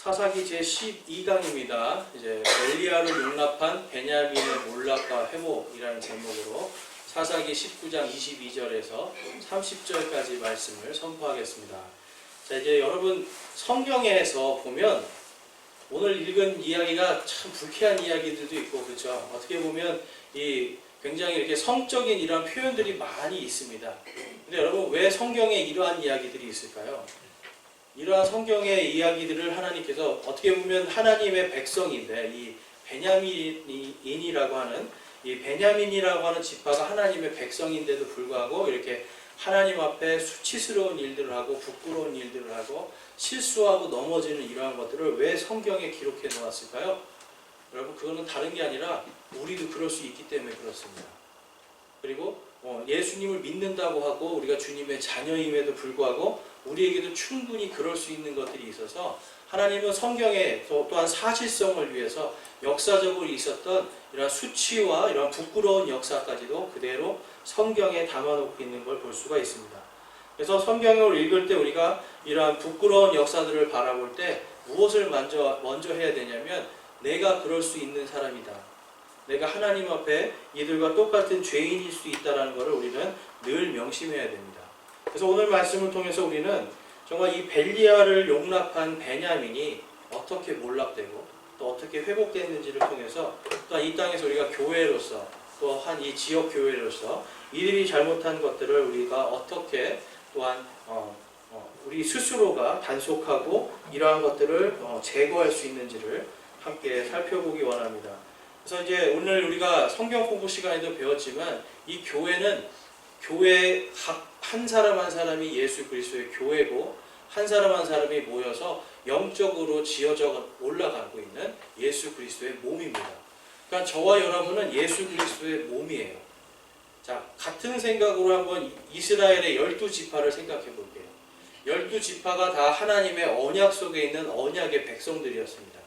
사사기 제12강입니다. 이제 엘리야를 용납한 베냐민의 몰락과 회복이라는 제목으로 사사기 19장 22절에서 30절까지 말씀을 선포하겠습니다. 자, 이제 여러분 성경에서 보면 오늘 읽은 이야기가 참 불쾌한 이야기들도 있고, 그렇죠? 어떻게 보면 이 굉장히 이렇게 성적인 이런 표현들이 많이 있습니다. 근데 여러분, 왜 성경에 이러한 이야기들이 있을까요? 이러한 성경의 이야기들을 하나님께서 어떻게 보면 하나님의 백성인데, 이 베냐민이라고 하는 지파가 하나님의 백성인데도 불구하고 이렇게 하나님 앞에 수치스러운 일들을 하고 부끄러운 일들을 하고 실수하고 넘어지는 이러한 것들을 왜 성경에 기록해 놓았을까요? 여러분, 그거는 다른 게 아니라 우리도 그럴 수 있기 때문에 그렇습니다. 그리고 예수님을 믿는다고 하고 우리가 주님의 자녀임에도 불구하고 우리에게도 충분히 그럴 수 있는 것들이 있어서 하나님은 성경에 또한 사실성을 위해서 역사적으로 있었던 이런 수치와 이런 부끄러운 역사까지도 그대로 성경에 담아놓고 있는 걸 볼 수가 있습니다. 그래서 성경을 읽을 때 우리가 이러한 부끄러운 역사들을 바라볼 때 무엇을 먼저 해야 되냐면, 내가 그럴 수 있는 사람이다. 내가 하나님 앞에 이들과 똑같은 죄인일 수 있다는 것을 우리는 늘 명심해야 됩니다. 그래서 오늘 말씀을 통해서 우리는 정말 이 벨리야를 용납한 베냐민이 어떻게 몰락되고 또 어떻게 회복됐는지를 통해서 또 이 땅에서 우리가 교회로서 또 한 이 지역 교회로서 이들이 잘못한 것들을 우리가 어떻게 또한 우리 스스로가 단속하고 이러한 것들을 제거할 수 있는지를 함께 살펴보기 원합니다. 그래서 이제 오늘 우리가 성경 공부 시간에도 배웠지만 이 교회는 교회 각 한 사람 한 사람이 예수 그리스도의 교회고 한 사람 한 사람이 모여서 영적으로 지어져 올라가고 있는 예수 그리스도의 몸입니다. 그러니까 저와 여러분은 예수 그리스도의 몸이에요. 자, 같은 생각으로 한번 이스라엘의 12지파를 생각해 볼게요. 12지파가 다 하나님의 언약 속에 있는 언약의 백성들이었습니다.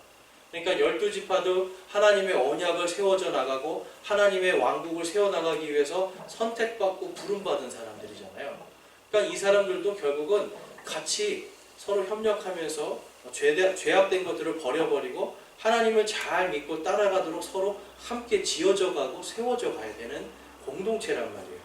그러니까 12지파도 하나님의 언약을 세워져 나가고 하나님의 왕국을 세워나가기 위해서 선택받고 부름받은 사람들이잖아요. 그러니까 이 사람들도 결국은 같이 서로 협력하면서 죄악된 것들을 버려버리고 하나님을 잘 믿고 따라가도록 서로 함께 지어져 가고 세워져 가야 되는 공동체란 말이에요.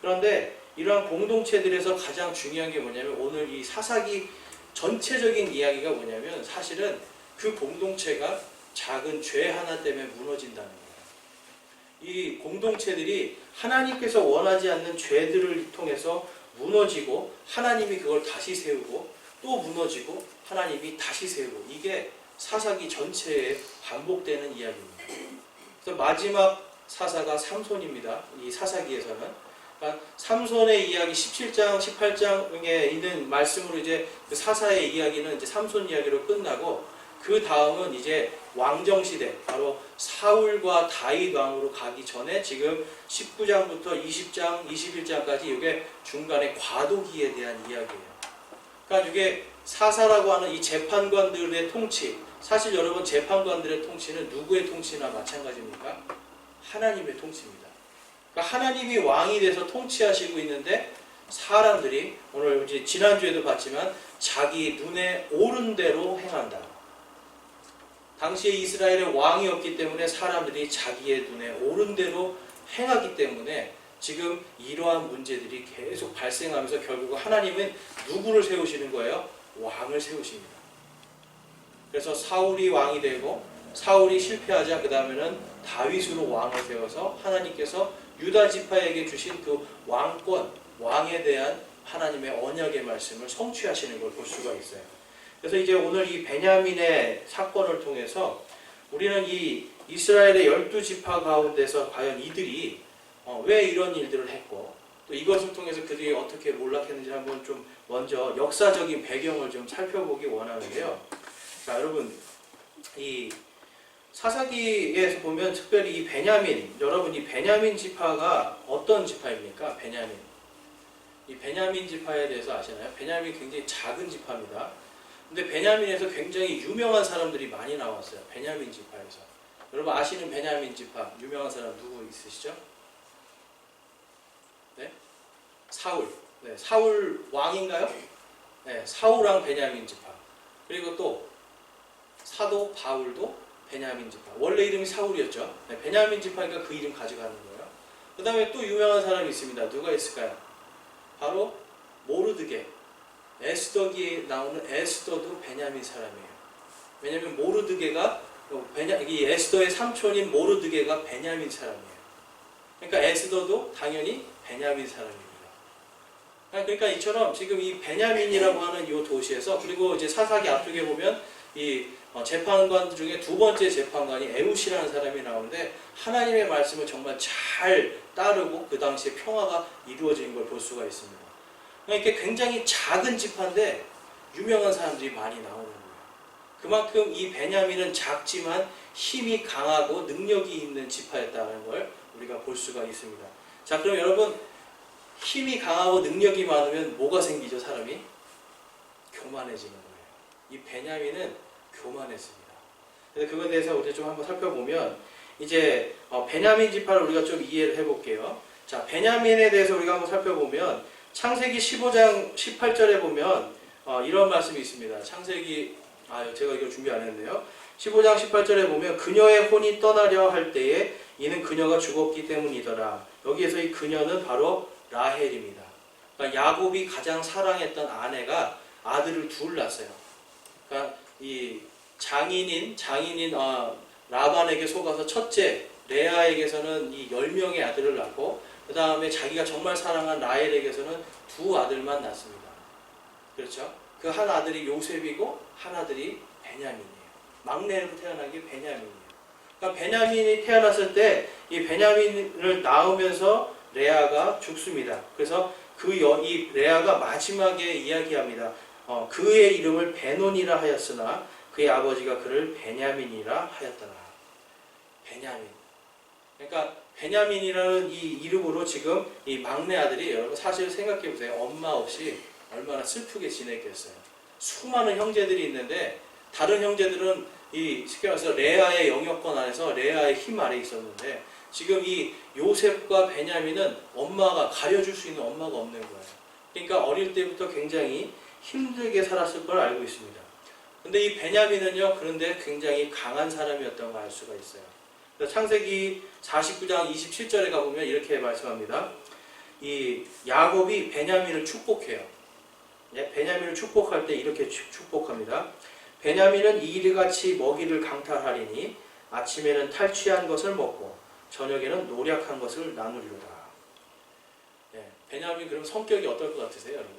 그런데 이러한 공동체들에서 가장 중요한 게 뭐냐면, 오늘 이 사사기 전체적인 이야기가 뭐냐면 사실은 그 공동체가 작은 죄 하나 때문에 무너진다는 거예요. 이 공동체들이 하나님께서 원하지 않는 죄들을 통해서 무너지고 하나님이 그걸 다시 세우고 또 무너지고 하나님이 다시 세우고, 이게 사사기 전체에 반복되는 이야기입니다. 그래서 마지막 사사가 삼손입니다. 이 사사기에서는 그러니까 삼손의 이야기 17장, 18장에 있는 말씀으로 이제 그 사사의 이야기는 이제 삼손 이야기로 끝나고, 그 다음은 이제 왕정시대, 바로 사울과 다윗 왕으로 가기 전에 지금 19장부터 20장, 21장까지 이게 중간에 과도기에 대한 이야기예요. 그러니까 이게 사사라고 하는 이 재판관들의 통치, 사실 여러분 재판관들의 통치는 누구의 통치나 마찬가지입니까? 하나님의 통치입니다. 그러니까 하나님이 왕이 돼서 통치하시고 있는데 사람들이, 오늘 이제 지난주에도 봤지만 자기 눈에 옳은 대로 행한다. 당시에 이스라엘의 왕이 없기 때문에 사람들이 자기의 눈에 옳은 대로 행하기 때문에 지금 이러한 문제들이 계속 발생하면서 결국 하나님은 누구를 세우시는 거예요? 왕을 세우십니다. 그래서 사울이 왕이 되고, 사울이 실패하자 그 다음에는 다윗으로 왕을 세워서 하나님께서 유다 지파에게 주신 그 왕권, 왕에 대한 하나님의 언약의 말씀을 성취하시는 걸 볼 수가 있어요. 그래서 이제 오늘 이 베냐민의 사건을 통해서 우리는 이 이스라엘의 12지파 가운데서 과연 이들이 왜 이런 일들을 했고, 또 이것을 통해서 그들이 어떻게 몰락했는지 한번 좀 먼저 역사적인 배경을 좀 살펴보기 원하는데요. 자, 여러분, 이 사사기에서 보면 특별히 이 베냐민, 여러분 이 베냐민 지파가 어떤 지파입니까? 베냐민. 이 베냐민 지파에 대해서 아시나요? 베냐민이 굉장히 작은 지파입니다. 근데 베냐민에서 굉장히 유명한 사람들이 많이 나왔어요. 베냐민 지파에서. 여러분 아시는 베냐민 지파 유명한 사람 누구 있으시죠? 네? 사울. 네, 사울 왕인가요? 네, 사울왕 베냐민 지파. 그리고 또 사도 바울도 베냐민 지파. 원래 이름이 사울이었죠. 네, 베냐민 지파니까 그 이름 가져가는 거예요. 그 다음에 또 유명한 사람이 있습니다. 누가 있을까요? 바로 모르드게. 에스더기에 나오는 에스더도 베냐민 사람이에요. 왜냐하면 모르드게가 이 에스더의 삼촌인 모르드게가 베냐민 사람이에요. 그러니까 에스더도 당연히 베냐민 사람입니다. 그러니까 이처럼 지금 이 베냐민이라고 하는 이 도시에서, 그리고 이제 사사기 앞쪽에 보면 이 재판관 중에 두 번째 재판관이 에웃이라는 사람이 나오는데 하나님의 말씀을 정말 잘 따르고 그 당시에 평화가 이루어진 걸 볼 수가 있습니다. 그러니까 굉장히 작은 지파인데 유명한 사람들이 많이 나오는 거예요. 그만큼 이 베냐민은 작지만 힘이 강하고 능력이 있는 지파였다는 걸 우리가 볼 수가 있습니다. 자, 그럼 여러분, 힘이 강하고 능력이 많으면 뭐가 생기죠? 사람이 교만해지는 거예요. 이 베냐민은 교만했습니다. 그래서 그거에 대해서 우리 좀 한번 살펴보면, 이제 베냐민 지파를 우리가 좀 이해를 해볼게요. 자, 베냐민에 대해서 우리가 한번 살펴보면 창세기 15장 18절에 보면 이런 말씀이 있습니다. 창세기, 제가 이거 준비 안 했네요. 15장 18절에 보면 그녀의 혼이 떠나려 할 때에 이는 그녀가 죽었기 때문이더라. 여기에서 이 그녀는 바로 라헬입니다. 그러니까 야곱이 가장 사랑했던 아내가 아들을 둘 낳았어요. 그러니까 이 장인인 라반에게 속아서 첫째 레아에게서는 이 10명의 아들을 낳고, 그 다음에 자기가 정말 사랑한 라헬에게서는 두 아들만 낳습니다. 그렇죠? 그 한 아들이 요셉이고 한 아들이 베냐민이에요. 막내로 태어난 게 베냐민이에요. 그러니까 베냐민이 태어났을 때 이 베냐민을 낳으면서 레아가 죽습니다. 그래서 이 레아가 마지막에 이야기합니다. 그의 이름을 베논이라 하였으나 그의 아버지가 그를 베냐민이라 하였더라. 베냐민. 그러니까 베냐민이라는 이 이름으로 지금 이 막내 아들이, 여러분 사실 생각해 보세요. 엄마 없이 얼마나 슬프게 지냈겠어요. 수많은 형제들이 있는데 다른 형제들은 쉽게 말해서 레아의 영역권 안에서 레아의 힘 아래 있었는데, 지금 이 요셉과 베냐민은 엄마가 가려줄 수 있는 엄마가 없는 거예요. 그러니까 어릴 때부터 굉장히 힘들게 살았을 걸 알고 있습니다. 근데 이 베냐민은요, 그런데 굉장히 강한 사람이었다는 걸 알 수가 있어요. 창세기 49장 27절에 가보면 이렇게 말씀합니다. 이 야곱이 베냐민을 축복해요. 베냐민을 축복할 때 이렇게 축복합니다. 베냐민은 이리같이 먹이를 강탈하리니 아침에는 탈취한 것을 먹고 저녁에는 노력한 것을 나누리로다. 베냐민 그럼 성격이 어떨 것 같으세요, 여러분?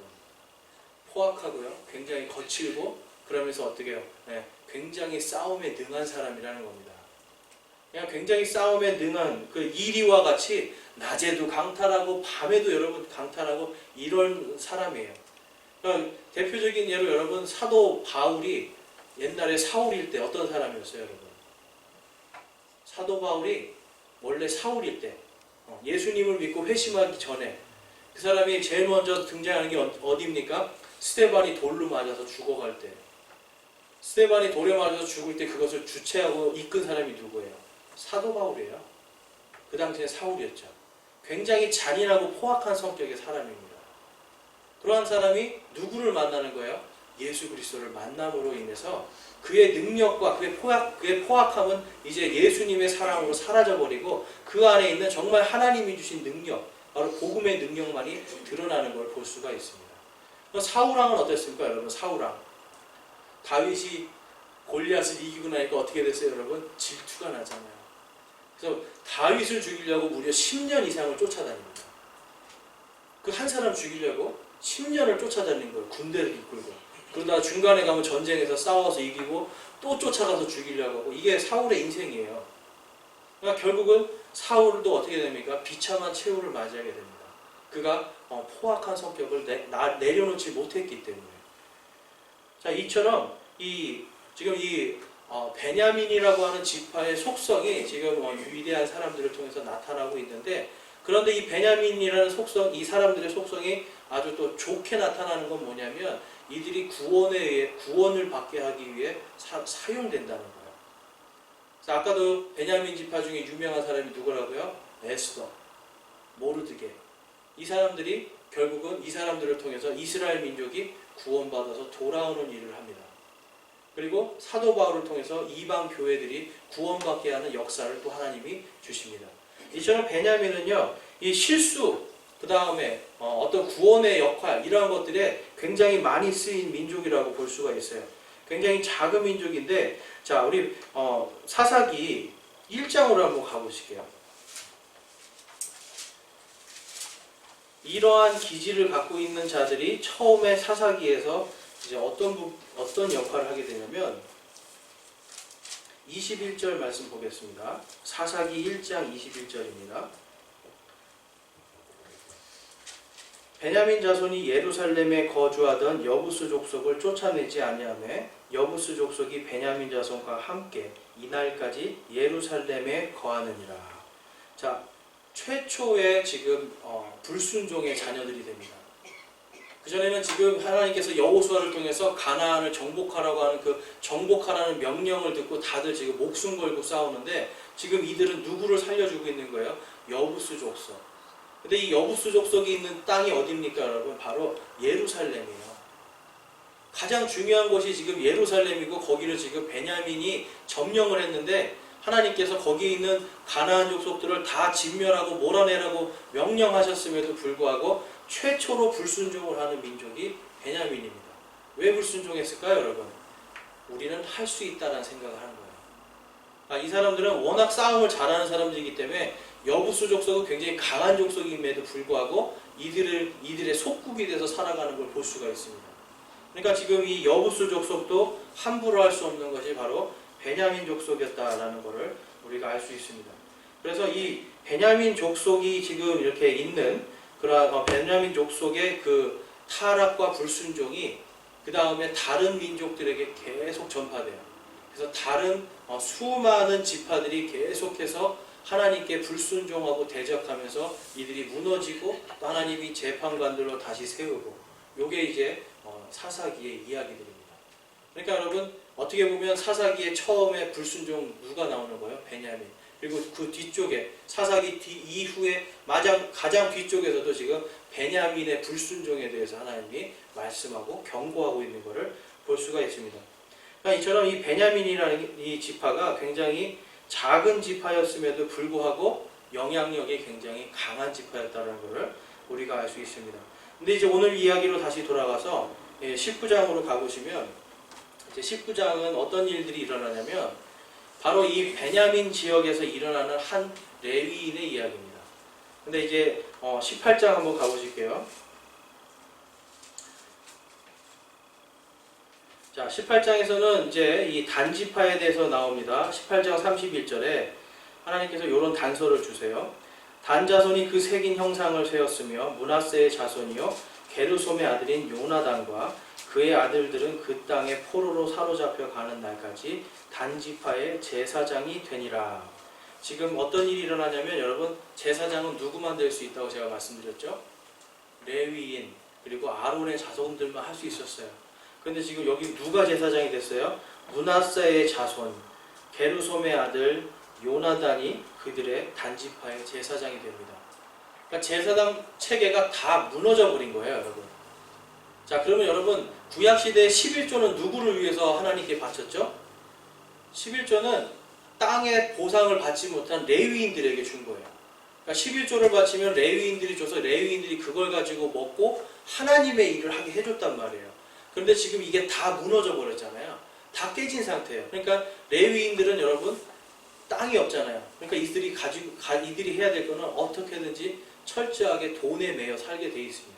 포악하고요, 굉장히 거칠고, 그러면서 어떻게 해요? 굉장히 싸움에 능한 사람이라는 겁니다. 그냥 굉장히 싸움에 능한, 그 이리와 같이 낮에도 강탈하고 밤에도 여러분 강탈하고 이런 사람이에요. 그러니까 대표적인 예로 여러분, 사도 바울이 옛날에 사울일 때 어떤 사람이었어요, 여러분? 사도 바울이 원래 사울일 때, 예수님을 믿고 회심하기 전에 그 사람이 제일 먼저 등장하는 게 어디입니까? 스데반이 돌로 맞아서 죽어갈 때, 스데반이 돌에 맞아서 죽을 때 그것을 주체하고 이끈 사람이 누구예요? 사도 바울이에요. 그 당시에 사울이었죠. 굉장히 잔인하고 포악한 성격의 사람입니다. 그러한 사람이 누구를 만나는 거예요? 예수 그리스도를 만남으로 인해서 그의 능력과 그의 포악함은 이제 예수님의 사랑으로 사라져버리고 그 안에 있는 정말 하나님이 주신 능력, 바로 복음의 능력만이 드러나는 걸 볼 수가 있습니다. 사울왕은 어땠습니까, 여러분? 사울왕. 다윗이 골리앗을 이기고 나니까 어떻게 됐어요, 여러분? 질투가 나잖아요. 그래서 다윗을 죽이려고 무려 10년 이상을 쫓아다닙니다. 그 한 사람 죽이려고 10년을 쫓아다닌 거예요. 군대를 이끌고. 그러다가 중간에 가면 전쟁에서 싸워서 이기고 또 쫓아가서 죽이려고 하고, 이게 사울의 인생이에요. 그러니까 결국은 사울도 어떻게 됩니까? 비참한 최후를 맞이하게 됩니다. 그가 포악한 성격을 내려놓지 못했기 때문에. 자, 이처럼 지금 베냐민이라고 하는 지파의 속성이 지금 위대한 사람들을 통해서 나타나고 있는데, 그런데 이 베냐민이라는 속성, 이 사람들의 속성이 아주 또 좋게 나타나는 건 뭐냐면, 이들이 구원을 받게 하기 위해 사용된다는 거예요. 그래서 아까도 베냐민 지파 중에 유명한 사람이 누구라고요? 에스더, 모르드게. 이 사람들이 결국은 이 사람들을 통해서 이스라엘 민족이 구원받아서 돌아오는 일을 합니다. 그리고 사도 바울을 통해서 이방 교회들이 구원받게 하는 역사를 또 하나님이 주십니다. 이처럼 베냐민은요, 이 실수, 그 다음에 어떤 구원의 역할, 이러한 것들에 굉장히 많이 쓰인 민족이라고 볼 수가 있어요. 굉장히 작은 민족인데, 자, 우리 사사기 1장으로 한번 가보실게요. 이러한 기질을 갖고 있는 자들이 처음에 사사기에서 이제 어떤 역할을 하게 되냐면 21절 말씀 보겠습니다. 사사기 1장 21절입니다. 베냐민 자손이 예루살렘에 거주하던 여부스 족속을 쫓아내지 아니하매 여부스 족속이 베냐민 자손과 함께 이날까지 예루살렘에 거하느니라. 자, 최초의 지금 불순종의 자녀들이 됩니다. 그전에는 지금 하나님께서 여호수아를 통해서 가나안을 정복하라고 하는 그 정복하라는 명령을 듣고 다들 지금 목숨 걸고 싸우는데, 지금 이들은 누구를 살려주고 있는 거예요? 여부스 족속. 근데 이 여부스 족속이 있는 땅이 어디입니까, 여러분? 바로 예루살렘이에요. 가장 중요한 곳이 지금 예루살렘이고, 거기를 지금 베냐민이 점령을 했는데, 하나님께서 거기 있는 가나안 족속들을 다 진멸하고 몰아내라고 명령하셨음에도 불구하고 최초로 불순종을 하는 민족이 베냐민입니다. 왜 불순종했을까요, 여러분? 우리는 할 수 있다는 생각을 하는 거예요. 이 사람들은 워낙 싸움을 잘하는 사람들이기 때문에 여부스 족속은 굉장히 강한 족속임에도 불구하고 이들의 속국이 돼서 살아가는 걸 볼 수가 있습니다. 그러니까 지금 이 여부스 족속도 함부로 할 수 없는 것이 바로 베냐민 족속이었다라는 것을 우리가 알 수 있습니다. 그래서 이 베냐민 족속이 지금 이렇게 있는 그러한 베냐민 족속의 그 타락과 불순종이 그 다음에 다른 민족들에게 계속 전파돼요. 그래서 다른 수많은 지파들이 계속해서 하나님께 불순종하고 대적하면서 이들이 무너지고 또 하나님이 재판관들로 다시 세우고, 요게 이제 사사기의 이야기들입니다. 그러니까 여러분, 어떻게 보면 사사기의 처음에 불순종 누가 나오는 거예요? 베냐민. 그리고 그 뒤쪽에 사사기 이후에 가장 뒤쪽에서도 지금 베냐민의 불순종에 대해서 하나님이 말씀하고 경고하고 있는 것을 볼 수가 있습니다. 그러니까 이처럼 이 베냐민이라는 이 지파가 굉장히 작은 지파였음에도 불구하고 영향력이 굉장히 강한 지파였다는 것을 우리가 알 수 있습니다. 근데 이제 오늘 이야기로 다시 돌아가서 19장으로 가보시면, 이제 19장은 어떤 일들이 일어나냐면 바로 이 베냐민 지역에서 일어나는 한 레위인의 이야기입니다. 근데 이제 18장 한번 가보실게요. 자, 18장에서는 이제 이 단지파에 대해서 나옵니다. 18장 31절에 하나님께서 이런 단서를 주세요. 단 자손이 그 새긴 형상을 세웠으며 므낫세의 자손이요 게르솜의 아들인 요나단과 그의 아들들은 그 땅에 포로로 사로잡혀 가는 날까지 단지파의 제사장이 되니라. 지금 어떤 일이 일어나냐면, 여러분, 제사장은 누구만 될 수 있다고 제가 말씀드렸죠? 레위인, 그리고 아론의 자손들만 할 수 있었어요. 그런데 지금 여기 누가 제사장이 됐어요? 므낫세의 자손, 게르솜의 아들 요나단이 그들의 단지파의 제사장이 됩니다. 그러니까 제사장 체계가 다 무너져 버린 거예요, 여러분. 자, 그러면 여러분, 구약시대의 11조는 누구를 위해서 하나님께 바쳤죠? 11조는 땅의 보상을 받지 못한 레위인들에게 준 거예요. 그러니까 11조를 바치면 레위인들이 줘서 레위인들이 그걸 가지고 먹고 하나님의 일을 하게 해줬단 말이에요. 그런데 지금 이게 다 무너져 버렸잖아요. 다 깨진 상태예요. 그러니까 레위인들은 여러분, 땅이 없잖아요. 그러니까 이들이 해야 될 거는 어떻게든지 철저하게 돈에 매여 살게 돼 있습니다.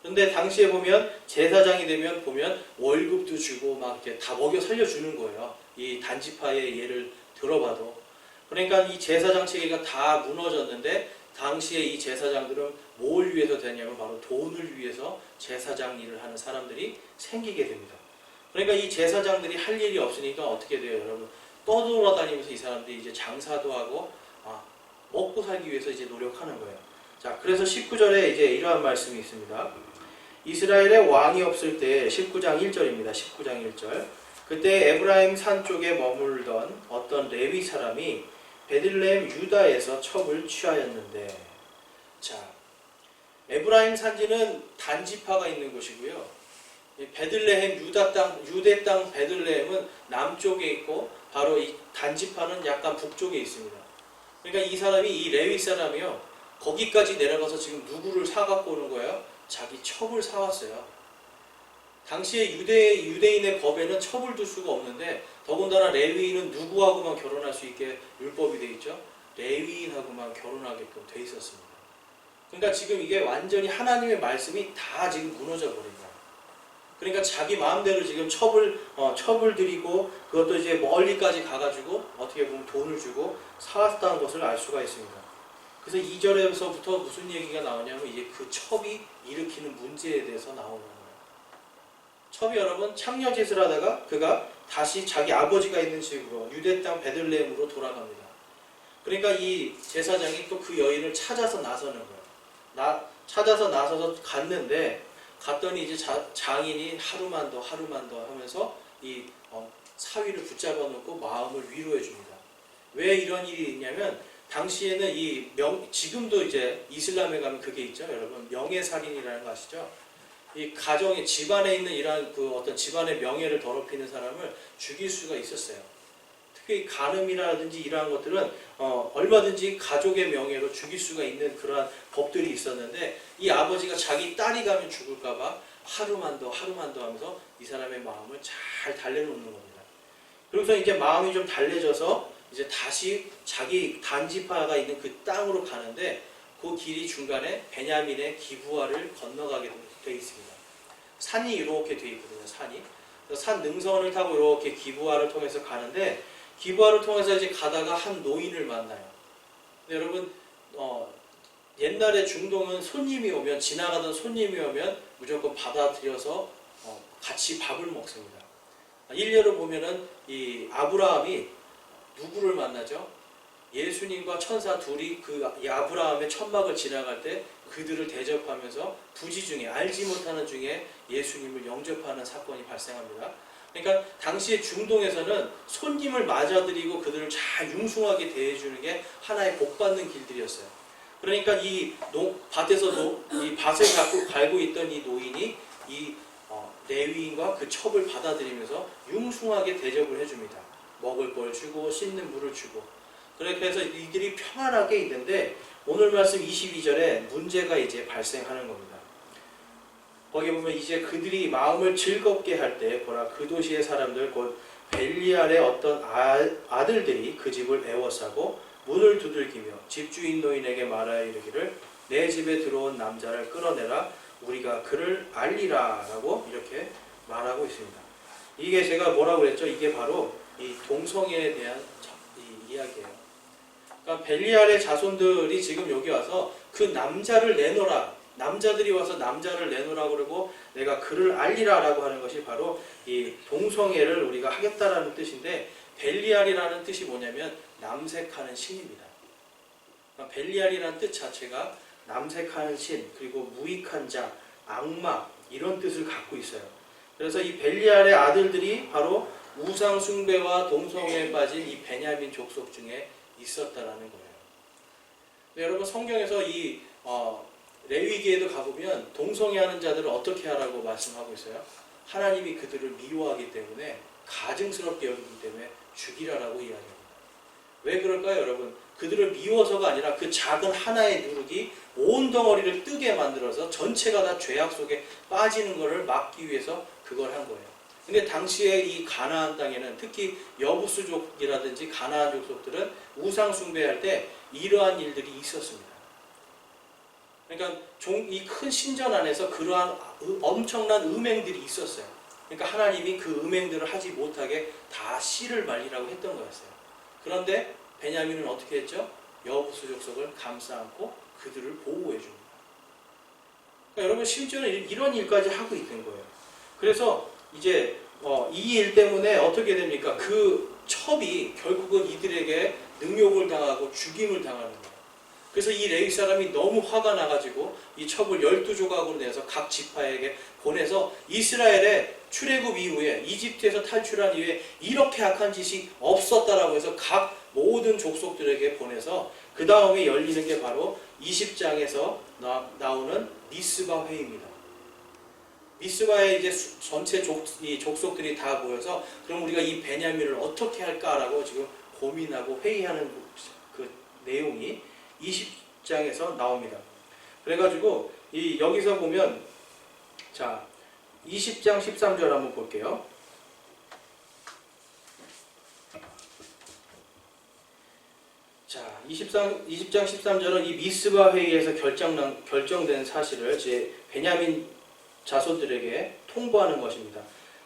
그런데 당시에 보면 제사장이 되면 보면 월급도 주고 막 이렇게 다 먹여 살려주는 거예요. 이 단지파의 예를 들어봐도. 그러니까 이 제사장 체계가 다 무너졌는데, 당시에 이 제사장들은 뭘 위해서 되냐면 바로 돈을 위해서 제사장 일을 하는 사람들이 생기게 됩니다. 그러니까 이 제사장들이 할 일이 없으니까 어떻게 돼요, 여러분? 떠돌아다니면서 이 사람들이 이제 장사도 하고 먹고 살기 위해서 이제 노력하는 거예요. 자, 그래서 19절에 이제 이러한 말씀이 있습니다. 이스라엘의 왕이 없을 때, 19장 1절입니다. 19장 1절. 그때 에브라임 산 쪽에 머물던 어떤 레위 사람이 베들레헴 유다에서 첩을 취하였는데, 자, 에브라임 산지는 단지파가 있는 곳이고요. 베들레헴 유대 땅 베들레헴은 남쪽에 있고 바로 이 단지파는 약간 북쪽에 있습니다. 그러니까 이 사람이 이 레위 사람이요 거기까지 내려가서 지금 누구를 사갖고 오는 거예요? 자기 첩을 사왔어요. 당시에 유대인의 법에는 첩을 둘 수가 없는데 더군다나 레위인은 누구하고만 결혼할 수 있게 율법이 돼 있죠? 레위인하고만 결혼하게끔 돼 있었습니다. 그러니까 지금 이게 완전히 하나님의 말씀이 다 지금 무너져 버린 거예요. 그러니까 자기 마음대로 지금 첩을 드리고 그것도 이제 멀리까지 가가지고 어떻게 보면 돈을 주고 사왔다는 것을 알 수가 있습니다. 그래서 2절에서부터 무슨 얘기가 나오냐면 이제 그 첩이 일으키는 문제에 대해서 나오는 거예요. 첩이 여러분 창녀짓을 하다가 그가 다시 자기 아버지가 있는 집으로 유대 땅 베들레헴으로 돌아갑니다. 그러니까 이 제사장이 또 그 여인을 찾아서 나서는 거예요. 찾아서 나서서 갔는데 갔더니 이제 장인이 하루만 더 하면서 이 사위를 붙잡아 놓고 마음을 위로해 줍니다. 왜 이런 일이 있냐면 당시에는 지금도 이제 이슬람에 가면 그게 있죠. 여러분 명예살인이라는 거 아시죠? 이 가정의 집안에 있는 이러한 그 어떤 집안의 명예를 더럽히는 사람을 죽일 수가 있었어요. 특히 간음이라든지 이러한 것들은 얼마든지 가족의 명예로 죽일 수가 있는 그러한 법들이 있었는데 이 아버지가 자기 딸이 가면 죽을까봐 하루만 더 하면서 이 사람의 마음을 잘 달래놓는 겁니다. 그래서 이제 마음이 좀 달래져서 이제 다시 자기 단지파가 있는 그 땅으로 가는데 그 길이 중간에 베냐민의 기브아를 건너가게 되어 있습니다. 산이 이렇게 되어 있거든요. 산 능선을 타고 이렇게 기브아를 통해서 가는데 기브아를 통해서 이제 가다가 한 노인을 만나요. 근데 여러분 옛날에 중동은 지나가던 손님이 오면 무조건 받아들여서 같이 밥을 먹습니다. 일례로 보면은 이 아브라함이 누구를 만나죠? 예수님과 천사 둘이 이 아브라함의 천막을 지나갈 때 그들을 대접하면서 부지 중에 알지 못하는 중에 예수님을 영접하는 사건이 발생합니다. 그러니까 당시에 중동에서는 손님을 맞아들이고 그들을 잘 융숭하게 대해주는 게 하나의 복받는 길들이었어요. 그러니까 이 밭에서도 이 밭을 갈고 있던 이 노인이 이 레위인과 그 첩을 받아들이면서 융숭하게 대접을 해줍니다. 먹을 걸 주고 씻는 물을 주고. 그래서 이들이 평안하게 있는데 오늘 말씀 22절에 문제가 이제 발생하는 겁니다. 거기 보면 이제 그들이 마음을 즐겁게 할 때 보라 그 도시의 사람들 곧 벨리알의 어떤 아들들이 그 집을 애워싸고 문을 두들기며 집주인 노인에게 말하여 이르기를 내 집에 들어온 남자를 끌어내라 우리가 그를 알리라 라고 이렇게 말하고 있습니다. 이게 제가 뭐라고 그랬죠? 이게 바로 이 동성애에 대한 이 이야기예요. 그러니까 벨리알의 자손들이 지금 여기 와서 그 남자를 내놓으라. 남자들이 와서 남자를 내놓으라 그러고 내가 그를 알리라 라고 하는 것이 바로 이 동성애를 우리가 하겠다라는 뜻인데 벨리알이라는 뜻이 뭐냐면 남색하는 신입니다. 그러니까 벨리알이라는 뜻 자체가 남색하는 신 그리고 무익한 자, 악마 이런 뜻을 갖고 있어요. 그래서 이 벨리알의 아들들이 바로 우상 숭배와 동성애에 빠진 이 베냐민 족속 중에 있었다라는 거예요. 근데 여러분 성경에서 이 레위기에도 가보면 동성애하는 자들을 어떻게 하라고 말씀하고 있어요? 하나님이 그들을 미워하기 때문에 가증스럽게 여기기 때문에 죽이라라고 이야기합니다. 왜 그럴까요 여러분? 그들을 미워서가 아니라 그 작은 하나의 누룩이 온 덩어리를 뜨게 만들어서 전체가 다 죄악 속에 빠지는 것을 막기 위해서 그걸 한 거예요. 근데 당시에 이 가나안 땅에는 특히 여부수족이라든지 가나안 족속들은 우상 숭배할 때 이러한 일들이 있었습니다. 그러니까 이 큰 신전 안에서 그러한 엄청난 음행들이 있었어요. 그러니까 하나님이 그 음행들을 하지 못하게 다 씨를 말리라고 했던 거였어요. 그런데 베냐민은 어떻게 했죠? 여부수 족속을 감싸 안고 그들을 보호해 줍니다. 그러니까 여러분 심지어는 이런 일까지 하고 있는 거예요. 그래서 이제 이 일 때문에 어떻게 됩니까? 그 첩이 결국은 이들에게 능욕을 당하고 죽임을 당하는 거예요. 그래서 이 레위 사람이 너무 화가 나가지고 이 첩을 12조각으로 내서 각 지파에게 보내서 이스라엘의 출애굽 이후에 이집트에서 탈출한 이후에 이렇게 악한 짓이 없었다라고 해서 각 모든 족속들에게 보내서 그 다음에 열리는 게 바로 20장에서 나오는 미스바 회의입니다. 미스바의 이제 전체 이 족속들이 다 모여서 그럼 우리가 이 베냐민을 어떻게 할까라고 지금 고민하고 회의하는 그 내용이 20장에서 나옵니다. 그래가지고 여기서 보면 자 20장 13절 한번 볼게요. 자 20장 13절은 이 미스바 회의에서 결정된 사실을 이제 베냐민 자손들에게 통보하는 것입니다.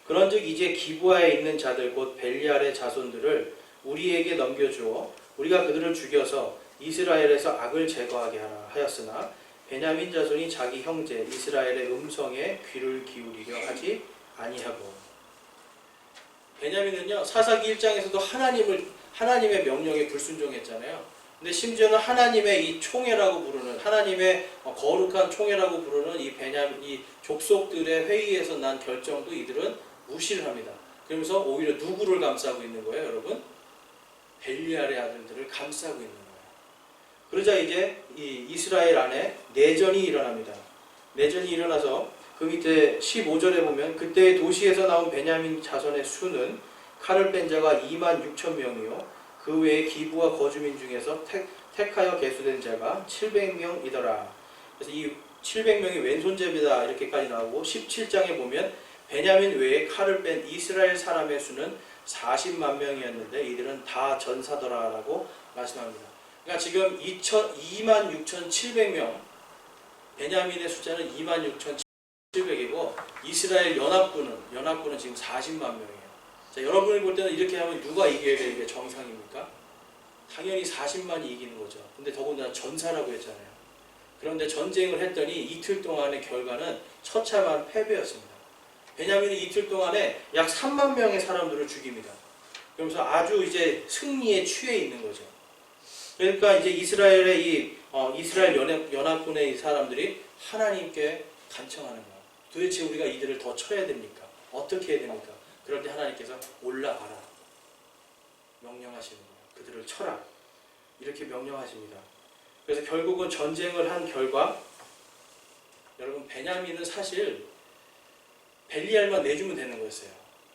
그런즉 이제 기브아에 있는 자들 곧 벨리알의 자손들을 우리에게 넘겨주어 우리가 그들을 죽여서 이스라엘에서 악을 제거하게 하라 하였으나 베냐민 자손이 자기 형제 이스라엘의 음성에 귀를 기울이려 하지 아니하고. 베냐민은요 사사기 1장에서도 하나님의 명령에 불순종했잖아요. 근데 심지어는 하나님의 이 총회라고 부르는 하나님의 거룩한 총회라고 부르는 이 족속들의 회의에서 난 결정도 이들은 무시를 합니다. 그러면서 오히려 누구를 감싸고 있는 거예요, 여러분? 벨리알의 아들들을 감싸고 있는 거예요. 그러자 이제 이 이스라엘 안에 내전이 일어납니다. 내전이 일어나서 그 밑에 15절에 보면 그때 도시에서 나온 베냐민 자손의 수는 칼을 뺀 자가 26,000명이요 그 외에 기부와 거주민 중에서 택하여 계수된 자가 700명이더라. 그래서 이 700명이 왼손잡이다 이렇게까지 나오고 17장에 보면 베냐민 외에 칼을 뺀 이스라엘 사람의 수는 40만 명이었는데 이들은 다 전사더라라고 말씀합니다. 그러니까 지금 26,700명 베냐민의 숫자는 26,700이고 이스라엘 연합군은 지금 40만 명이에요. 자, 여러분이 볼 때는 이렇게 하면 누가 이겨야 되는 게 정상입니까? 당연히 40만이 이기는 거죠. 근데 더군다나 전사라고 했잖아요. 그런데 전쟁을 했더니 이틀 동안의 결과는 처참한 패배였습니다. 베냐민은 이틀 동안에 약 3만 명의 사람들을 죽입니다. 그러면서 아주 이제 승리에 취해 있는 거죠. 그러니까 이제 이스라엘 연합군의 이 사람들이 하나님께 간청하는 거예요. 도대체 우리가 이들을 더 쳐야 됩니까? 어떻게 해야 됩니까? 그런데 하나님께서 올라가라 명령하시는 거예요. 그들을 쳐라 이렇게 명령하십니다. 그래서 결국은 전쟁을 한 결과 여러분 베냐민은 사실 벨리알만 내주면 되는 거였어요.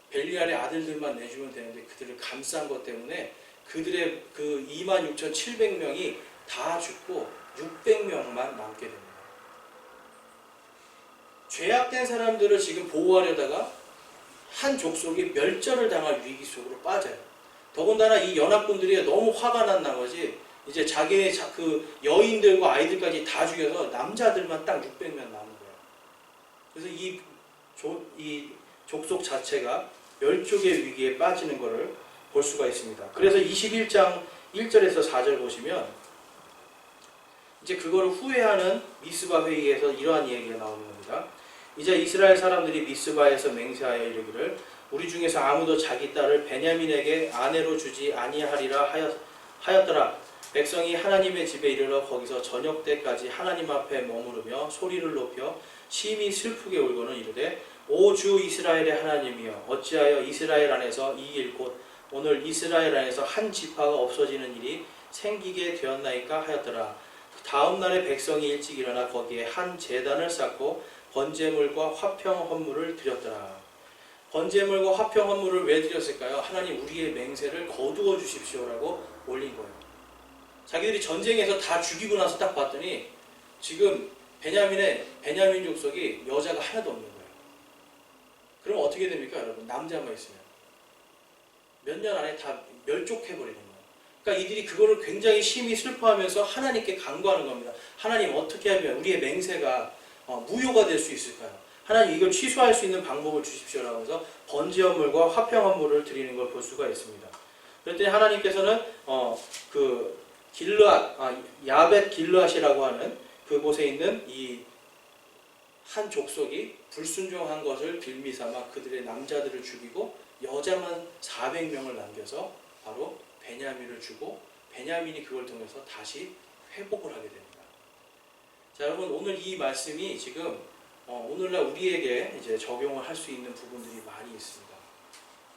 벨리알의 아들들만 내주면 되는데 그들을 감싼 것 때문에 그들의 그 26,700명이 다 죽고 600명만 남게 됩니다. 죄악된 사람들을 지금 보호하려다가 한 족속이 멸절을 당할 위기 속으로 빠져요. 더군다나 이 연합군들이 너무 화가 난 나머지 이제 자기의 그 여인들과 아이들까지 다 죽여서 남자들만 딱 600명 남은 거예요. 그래서 이 족속 자체가 멸족의 위기에 빠지는 것을 볼 수가 있습니다. 그래서 21장 1절에서 4절 보시면 이제 그거를 후회하는 미스바 회의에서 이러한 얘기가 나오는 겁니다. 이제 이스라엘 사람들이 미스바에서 맹세하여 이르기를 우리 중에서 아무도 자기 딸을 베냐민에게 아내로 주지 아니하리라 하였더라. 백성이 하나님의 집에 이르러 거기서 저녁 때까지 하나님 앞에 머무르며 소리를 높여 심히 슬프게 울고는 이르되 오 주 이스라엘의 하나님이여 어찌하여 이스라엘 안에서 이 일 곧 오늘 이스라엘 안에서 한 지파가 없어지는 일이 생기게 되었나이까 하였더라. 다음 날에 백성이 일찍 일어나 거기에 한 제단을 쌓고 번제물과 화평 헌물을 드렸더라. 번제물과 화평 헌물을 왜 드렸을까요? 하나님 우리의 맹세를 거두어 주십시오라고 올린 거예요. 자기들이 전쟁에서 다 죽이고 나서 딱 봤더니 지금 베냐민 족속이 여자가 하나도 없는 거예요. 그럼 어떻게 됩니까, 여러분? 남자만 있으면 몇 년 안에 다 멸족해버리는 거예요. 그러니까 이들이 그거를 굉장히 심히 슬퍼하면서 하나님께 간구하는 겁니다. 하나님 어떻게 하면 우리의 맹세가 무효가 될 수 있을까요? 하나님 이걸 취소할 수 있는 방법을 주십시오라고 해서 번제헌물과 화평헌물을 드리는 걸 볼 수가 있습니다. 그랬더니 하나님께서는 그 야벳 길르앗이라고 하는 그곳에 있는 이 한 족속이 불순종한 것을 빌미삼아 그들의 남자들을 죽이고 여자만 400명을 남겨서 바로 베냐민을 주고 베냐민이 그걸 통해서 다시 회복을 하게 됩니다. 자, 여러분 오늘 이 말씀이 지금 오늘날 우리에게 이제 적용을 할 수 있는 부분들이 많이 있습니다.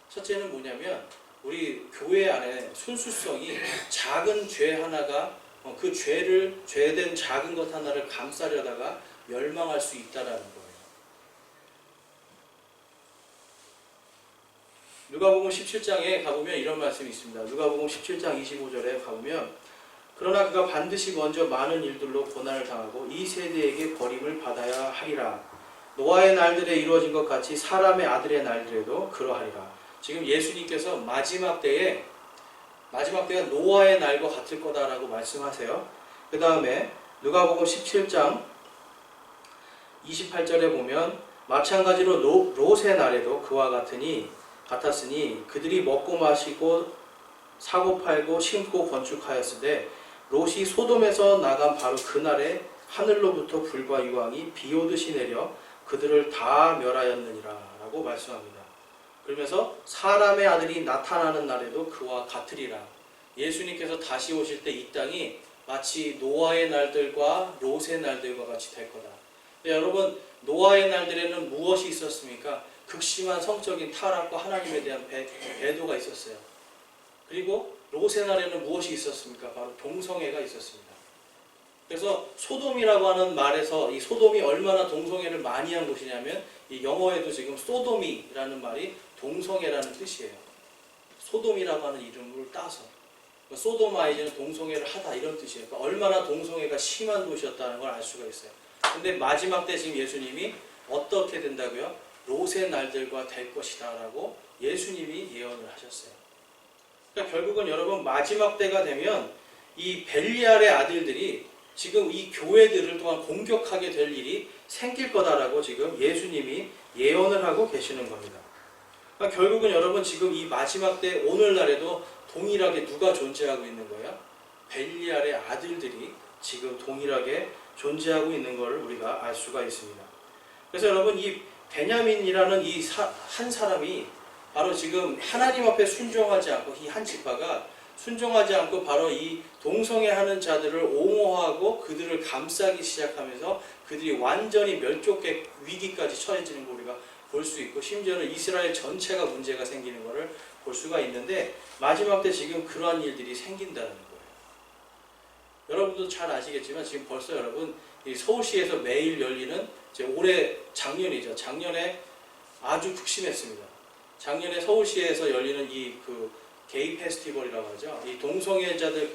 첫째는 뭐냐면 우리 교회 안에 순수성이 작은 죄 하나가 그 죄된 작은 것 하나를 감싸려다가 멸망할 수 있다라는 거예요. 누가복음 17장에 가보면 이런 말씀이 있습니다. 누가복음 17장 25절에 가보면 그러나 그가 반드시 먼저 많은 일들로 고난을 당하고 이 세대에게 버림을 받아야 하리라. 노아의 날들에 이루어진 것 같이 사람의 아들의 날들에도 그러하리라. 지금 예수님께서 마지막 때가 노아의 날과 같을 거다라고 말씀하세요. 그 다음에 누가복음 17장 28절에 보면 마찬가지로 롯의 날에도 그와 같았으니 그들이 먹고 마시고 사고 팔고 심고 건축하였으되 롯이 소돔에서 나간 바로 그날에 하늘로부터 불과 유황이 비오듯이 내려 그들을 다 멸하였느니라 라고 말씀합니다. 그러면서 사람의 아들이 나타나는 날에도 그와 같으리라. 예수님께서 다시 오실 때 이 땅이 마치 노아의 날들과 롯의 날들과 같이 될 거다. 여러분, 노아의 날들에는 무엇이 있었습니까? 극심한 성적인 타락과 하나님에 대한 배도가 있었어요. 그리고 롯의 날에는 무엇이 있었습니까? 바로 동성애가 있었습니다. 그래서 소돔이라고 하는 말에서 이 소돔이 얼마나 동성애를 많이 한 곳이냐면 이 영어에도 지금 소돔이라는 말이 동성애라는 뜻이에요. 소돔이라고 하는 이름을 따서 소도마이즈는 동성애를 하다 이런 뜻이에요. 그러니까 얼마나 동성애가 심한 곳이었다는 걸 알 수가 있어요. 근데 마지막 때 지금 예수님이 어떻게 된다고요? 롯의 날들과 될 것이다 라고 예수님이 예언을 하셨어요. 그러니까 결국은 여러분 마지막 때가 되면 이 벨리알의 아들들이 지금 이 교회들을 또한 공격하게 될 일이 생길 거다라고 지금 예수님이 예언을 하고 계시는 겁니다. 그러니까 결국은 여러분 지금 이 마지막 때 오늘날에도 동일하게 누가 존재하고 있는 거예요? 벨리알의 아들들이 지금 동일하게 존재하고 있는 것을 우리가 알 수가 있습니다. 그래서 여러분 이 베냐민이라는 이 한 사람이 바로 지금 하나님 앞에 순종하지 않고 이 한 지파가 순종하지 않고 바로 이 동성애하는 자들을 옹호하고 그들을 감싸기 시작하면서 그들이 완전히 멸족의 위기까지 처해지는 걸 우리가 볼 수 있고 심지어는 이스라엘 전체가 문제가 생기는 것을 볼 수가 있는데 마지막 때 지금 그러한 일들이 생긴다는 거예요. 여러분도 잘 아시겠지만 지금 벌써 여러분 이 서울시에서 매일 열리는 이제 올해 작년이죠. 작년에 아주 극심했습니다. 작년에 서울시에서 열리는 이 게이 페스티벌이라고 하죠. 이 동성애자들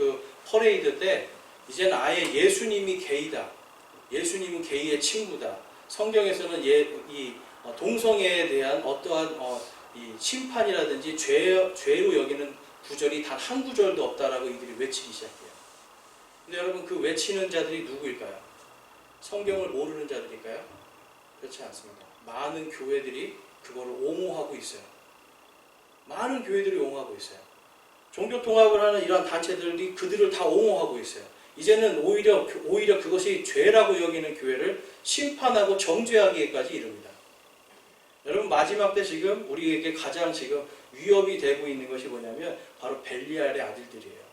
퍼레이드 때 이제는 아예 예수님이 게이다. 예수님은 게이의 친구다. 성경에서는 동성애에 대한 어떠한 이 심판이라든지 죄로 여기는 구절이 단 한 구절도 없다라고 이들이 외치기 시작해요. 근데 여러분 그 외치는 자들이 누구일까요? 성경을 모르는 자들일까요? 그렇지 않습니다. 많은 교회들이 그거를 옹호하고 있어요. 많은 교회들이 옹호하고 있어요. 종교통합을 하는 이러한 단체들이 그들을 다 옹호하고 있어요. 이제는 오히려 그것이 죄라고 여기는 교회를 심판하고 정죄하기까지 이릅니다. 여러분 마지막 때 지금 우리에게 가장 지금 위협이 되고 있는 것이 뭐냐면 바로 벨리알의 아들들이에요.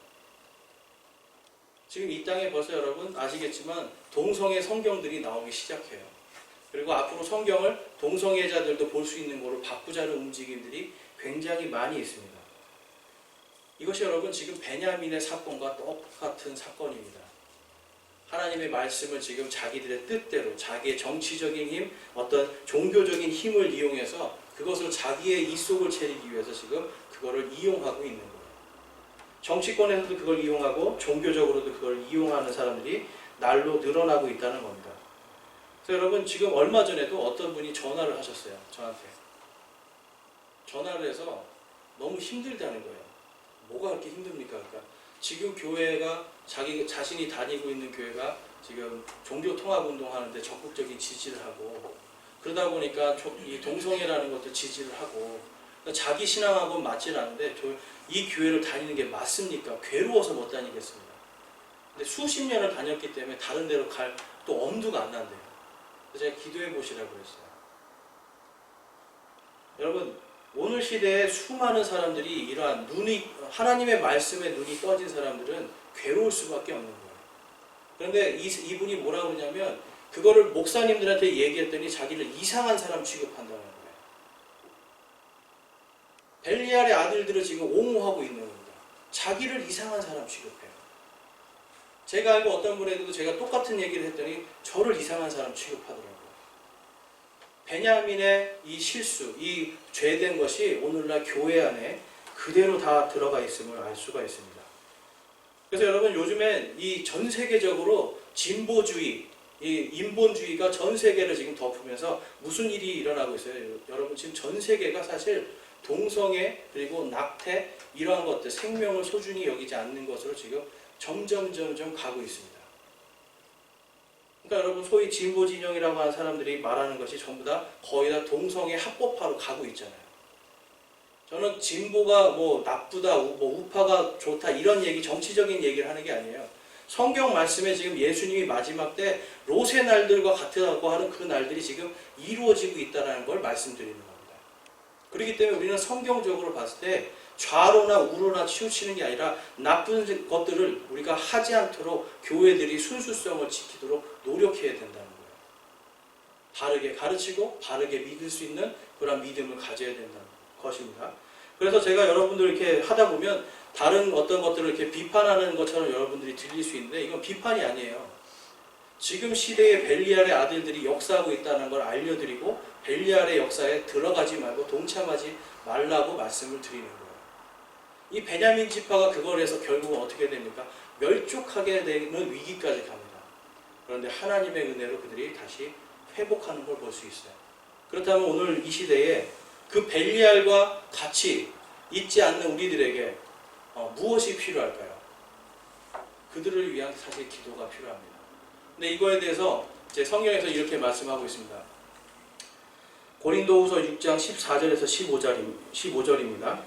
지금 이 땅에 벌써 여러분 아시겠지만 동성애 성경들이 나오기 시작해요. 그리고 앞으로 성경을 동성애자들도 볼 수 있는 거로 바꾸자는 움직임들이 굉장히 많이 있습니다. 이것이 여러분 지금 베냐민의 사건과 똑같은 사건입니다. 하나님의 말씀을 지금 자기들의 뜻대로 자기의 정치적인 힘, 어떤 종교적인 힘을 이용해서 그것을 자기의 이속을 채리기 위해서 지금 그거를 이용하고 있는 거예요. 정치권에서도 그걸 이용하고 종교적으로도 그걸 이용하는 사람들이 날로 늘어나고 있다는 겁니다. 그래서 여러분 지금 얼마 전에도 어떤 분이 전화를 하셨어요. 저한테. 전화를 해서 너무 힘들다는 거예요. 뭐가 그렇게 힘듭니까? 그러니까 지금 교회가 자신이 다니고 있는 교회가 지금 종교통합운동 하는데 적극적인 지지를 하고 그러다 보니까 이 동성애라는 것도 지지를 하고 그러니까 자기 신앙하고는 맞질 않는데 이 교회를 다니는 게 맞습니까? 괴로워서 못 다니겠습니다. 근데 수십 년을 다녔기 때문에 다른 데로 갈 또 엄두가 안 난대요. 그래서 제가 기도해 보시라고 했어요. 여러분 오늘 시대에 수많은 사람들이 이러한 하나님의 말씀에 눈이 떠진 사람들은 괴로울 수밖에 없는 거예요. 그런데 이분이 뭐라고 그러냐면 그거를 목사님들한테 얘기했더니 자기를 이상한 사람 취급한다는 거예요. 벨리알의 아들들을 지금 옹호하고 있는 겁니다. 자기를 이상한 사람 취급해요. 제가 알고 어떤 분에게도 제가 똑같은 얘기를 했더니 저를 이상한 사람 취급하더라고요. 베냐민의 이 실수, 이 죄된 것이 오늘날 교회 안에 그대로 다 들어가 있음을 알 수가 있습니다. 그래서 여러분 요즘엔 이 전 세계적으로 진보주의, 이 인본주의가 전 세계를 지금 덮으면서 무슨 일이 일어나고 있어요? 여러분 지금 전 세계가 사실 동성애 그리고 낙태 이러한 것들 생명을 소중히 여기지 않는 것으로 지금 점점 가고 있습니다. 그러니까 여러분 소위 진보 진영이라고 하는 사람들이 말하는 것이 전부 다 거의 다 동성애 합법화로 가고 있잖아요. 저는 진보가 뭐 나쁘다, 뭐 우파가 좋다 이런 얘기, 정치적인 얘기를 하는 게 아니에요. 성경 말씀에 지금 예수님이 마지막 때 롯의 날들과 같다고 하는 그 날들이 지금 이루어지고 있다는 걸 말씀드리는 겁니다. 그렇기 때문에 우리는 성경적으로 봤을 때 좌로나 우로나 치우치는 게 아니라 나쁜 것들을 우리가 하지 않도록 교회들이 순수성을 지키도록 노력해야 된다는 거예요. 바르게 가르치고 바르게 믿을 수 있는 그런 믿음을 가져야 된다는 것입니다. 그래서 제가 여러분들 이렇게 하다 보면 다른 어떤 것들을 이렇게 비판하는 것처럼 여러분들이 들릴 수 있는데 이건 비판이 아니에요. 지금 시대에 벨리알의 아들들이 역사하고 있다는 걸 알려드리고 벨리알의 역사에 들어가지 말고 동참하지 말라고 말씀을 드리는 거예요. 이 베냐민 지파가 그걸 해서 결국은 어떻게 됩니까? 멸족하게 되는 위기까지 갑니다. 그런데 하나님의 은혜로 그들이 다시 회복하는 걸 볼 수 있어요. 그렇다면 오늘 이 시대에 그 벨리알과 같이 있지 않는 우리들에게 무엇이 필요할까요? 그들을 위한 사실 기도가 필요합니다. 근데 이거에 대해서 제 성경에서 이렇게 말씀하고 있습니다. 고린도후서 6장 14절에서 15절입니다.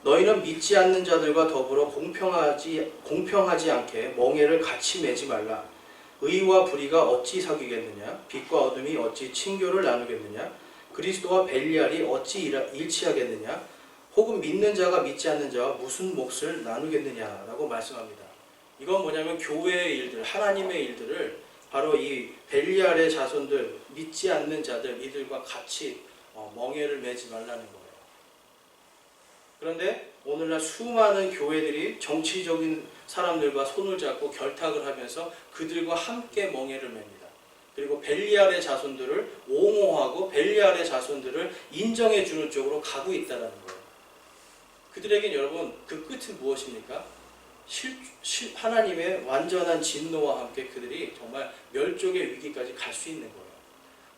너희는 믿지 않는 자들과 더불어 공평하지 않게 멍에를 같이 매지 말라. 의와 불의가 어찌 사귀겠느냐? 빛과 어둠이 어찌 친교를 나누겠느냐? 그리스도와 벨리알이 어찌 일치하겠느냐? 혹은 믿는 자가 믿지 않는 자와 무슨 몫을 나누겠느냐라고 말씀합니다. 이건 뭐냐면 교회의 일들, 하나님의 일들을 바로 이 벨리알의 자손들, 믿지 않는 자들 이들과 같이 멍에를 매지 말라는 거예요. 그런데 오늘날 수많은 교회들이 정치적인 사람들과 손을 잡고 결탁을 하면서 그들과 함께 멍에를 맵니다. 그리고 벨리알의 자손들을 옹호하고 벨리알의 자손들을 인정해 주는 쪽으로 가고 있다는 거예요. 그들에겐 여러분 그 끝은 무엇입니까? 하나님의 완전한 진노와 함께 그들이 정말 멸족의 위기까지 갈 수 있는 거예요.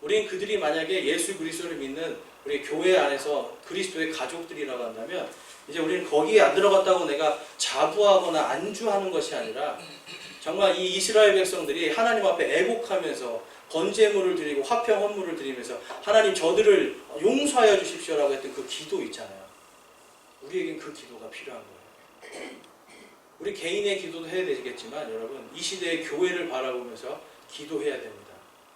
우리는 그들이 만약에 예수 그리스도를 믿는 우리 교회 안에서 그리스도의 가족들이라고 한다면 이제 우리는 거기에 안 들어갔다고 내가 자부하거나 안주하는 것이 아니라 정말 이 이스라엘 백성들이 하나님 앞에 애곡하면서 번제물을 드리고 화평 헌물을 드리면서 하나님 저들을 용서하여 주십시오라고 했던 그 기도 있잖아요. 우리에겐 그 기도가 필요한 거예요. 우리 개인의 기도도 해야 되겠지만 여러분 이 시대의 교회를 바라보면서 기도해야 됩니다.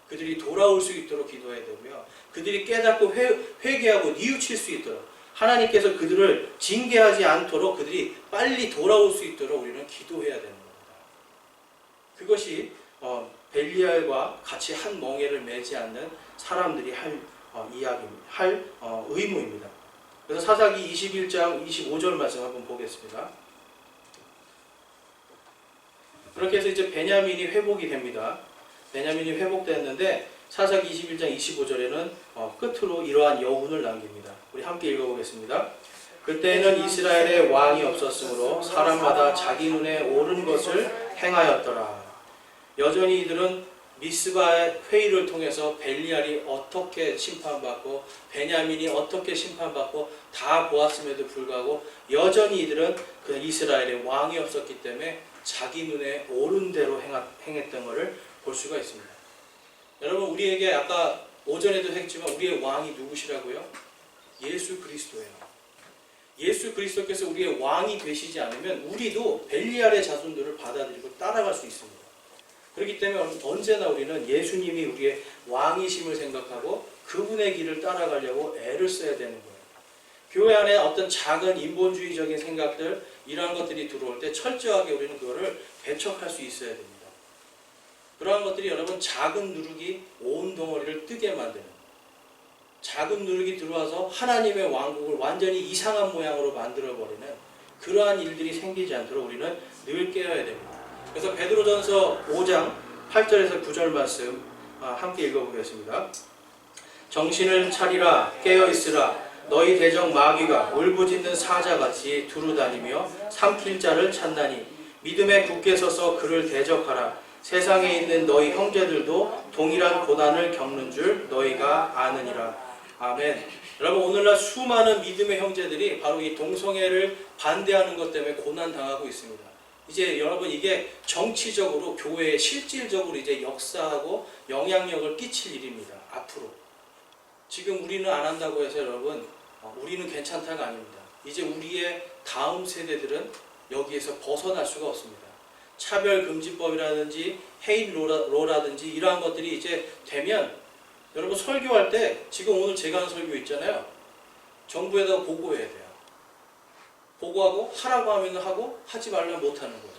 그들이 돌아올 수 있도록 기도해야 되고요. 그들이 깨닫고 회개하고 뉘우칠 수 있도록 하나님께서 그들을 징계하지 않도록 그들이 빨리 돌아올 수 있도록 우리는 기도해야 되는 겁니다. 그것이 벨리알과 같이 한 멍에를 매지 않는 사람들이 할 이야기입니다. 할 의무입니다. 그래서 사사기 21장 25절 말씀 한번 보겠습니다. 그렇게 해서 이제 베냐민이 회복이 됩니다. 베냐민이 회복됐는데 사사기 21장 25절에는 끝으로 이러한 여운을 남깁니다. 우리 함께 읽어보겠습니다. 그때는 이스라엘에 왕이 없었으므로 사람마다 자기 눈에 옳은 것을 행하였더라. 여전히 이들은 미스바의 회의를 통해서 벨리알이 어떻게 심판받고 베냐민이 어떻게 심판받고 다 보았음에도 불구하고 여전히 이들은 그 이스라엘에 왕이 없었기 때문에 자기 눈에 옳은 대로 행했던 것을 볼 수가 있습니다. 여러분 우리에게 아까 오전에도 했지만 우리의 왕이 누구시라고요? 예수 그리스도예요. 예수 그리스도께서 우리의 왕이 되시지 않으면 우리도 벨리알의 자손들을 받아들이고 따라갈 수 있습니다. 그렇기 때문에 언제나 우리는 예수님이 우리의 왕이심을 생각하고 그분의 길을 따라가려고 애를 써야 되는 거예요. 교회 안에 어떤 작은 인본주의적인 생각들 이러한 것들이 들어올 때 철저하게 우리는 그거를 배척할 수 있어야 됩니다. 그러한 것들이 여러분 작은 누룩이 온 덩어리를 뜨게 만드는 작은 누룩이 들어와서 하나님의 왕국을 완전히 이상한 모양으로 만들어버리는 그러한 일들이 생기지 않도록 우리는 늘 깨어야 됩니다. 그래서 베드로전서 5장 8절에서 9절 말씀 함께 읽어보겠습니다. 정신을 차리라 깨어 있으라 너희 대적 마귀가 울부짖는 사자같이 두루다니며 삼킬 자를 찾나니 믿음에 굳게 서서 그를 대적하라. 세상에 있는 너희 형제들도 동일한 고난을 겪는 줄 너희가 아느니라. 아멘. 여러분, 오늘날 수많은 믿음의 형제들이 바로 이 동성애를 반대하는 것 때문에 고난 당하고 있습니다. 이제 여러분, 이게 정치적으로 교회에 실질적으로 이제 역사하고 영향력을 끼칠 일입니다. 앞으로. 지금 우리는 안 한다고 해서 여러분, 우리는 괜찮다가 아닙니다. 이제 우리의 다음 세대들은 여기에서 벗어날 수가 없습니다. 차별금지법이라든지 헤이트로라든지 이러한 것들이 이제 되면 여러분, 설교할 때 지금 오늘 제가 하는 설교 있잖아요. 정부에다가 보고해야 돼요. 보고하고 하라고 하면 하고 하지 말면 못하는 거예요.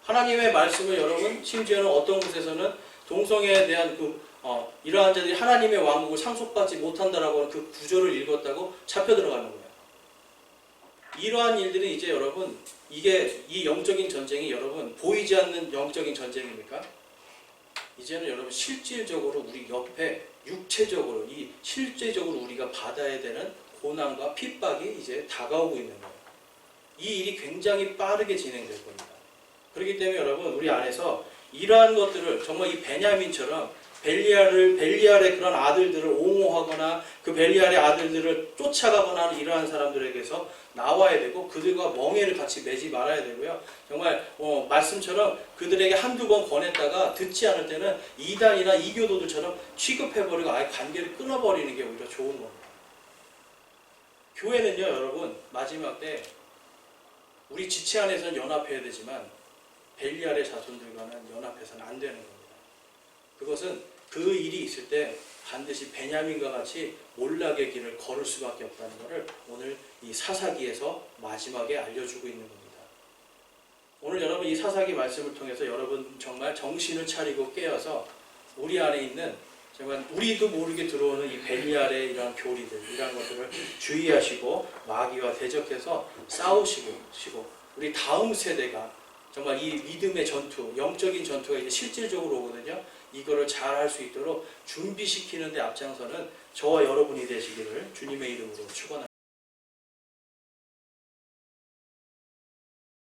하나님의 말씀을 여러분, 심지어는 어떤 곳에서는 동성애에 대한 이러한 자들이 하나님의 왕국을 상속받지 못한다라고 하는 그 구조를 읽었다고 잡혀 들어가는 거예요. 이러한 일들이 이제 여러분, 이 영적인 전쟁이 여러분 보이지 않는 영적인 전쟁입니까? 이제는 여러분 실질적으로 우리 옆에 육체적으로 실제적으로 우리가 받아야 되는 고난과 핍박이 이제 다가오고 있는 거예요. 이 일이 굉장히 빠르게 진행될 겁니다. 그렇기 때문에 여러분, 우리 안에서 이러한 것들을 정말 이 베냐민처럼 벨리알의 그런 아들들을 옹호하거나 그 벨리알의 아들들을 쫓아가거나 하는 이러한 사람들에게서 나와야 되고 그들과 멍에를 같이 매지 말아야 되고요. 정말 말씀처럼 그들에게 한두 번 권했다가 듣지 않을 때는 이단이나 이교도들처럼 취급해버리고 아예 관계를 끊어버리는 게 오히려 좋은 겁니다. 교회는요, 여러분, 마지막 때 우리 지체 안에서는 연합해야 되지만 벨리알의 자손들과는 연합해서는 안 되는 겁니다. 그것은 그 일이 있을 때 반드시 베냐민과 같이 몰락의 길을 걸을 수밖에 없다는 것을 오늘 이 사사기에서 마지막에 알려주고 있는 겁니다. 오늘 여러분, 이 사사기 말씀을 통해서 여러분 정말 정신을 차리고 깨어서 우리 안에 있는 정말 우리도 모르게 들어오는 이 벨리알의 이러한 교리들, 이러한 것들을 주의하시고 마귀와 대적해서 싸우시고 우리 다음 세대가 정말 이 믿음의 전투, 영적인 전투가 이제 실질적으로 오거든요. 이거를 잘 할 수 있도록 준비시키는 데 앞장서는 저와 여러분이 되시기를 주님의 이름으로 축원합니다.